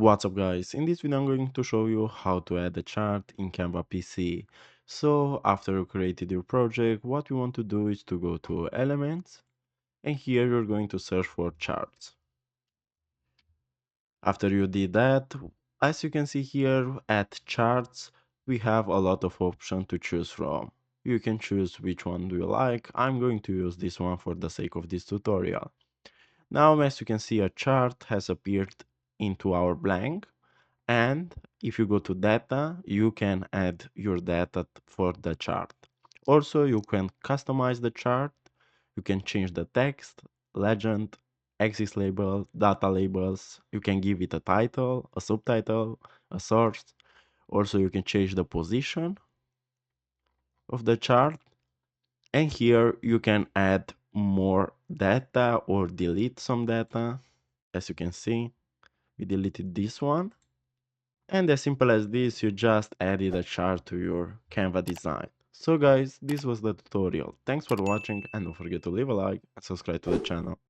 What's up guys, in this video I'm going to show you how to add a chart in Canva PC. So after you created your project, what you want to do is to go to elements and here you're going to search for charts. After you did that, as you can see here at charts, we have a lot of options to choose from. You can choose which one do you like. I'm going to use this one for the sake of this tutorial. Now as you can see, a chart has appeared into our blank. And if you go to data, you can add your data for the chart. Also, you can customize the chart. You can change the text, legend, axis label, data labels. You can give it a title, a subtitle, a source. Also, you can change the position of the chart. And here you can add more data or delete some data. As you can see, we deleted this one. And as simple as this, you just added a chart to your Canva design. So guys, this was the tutorial. Thanks for watching and don't forget to leave a like and subscribe to the channel.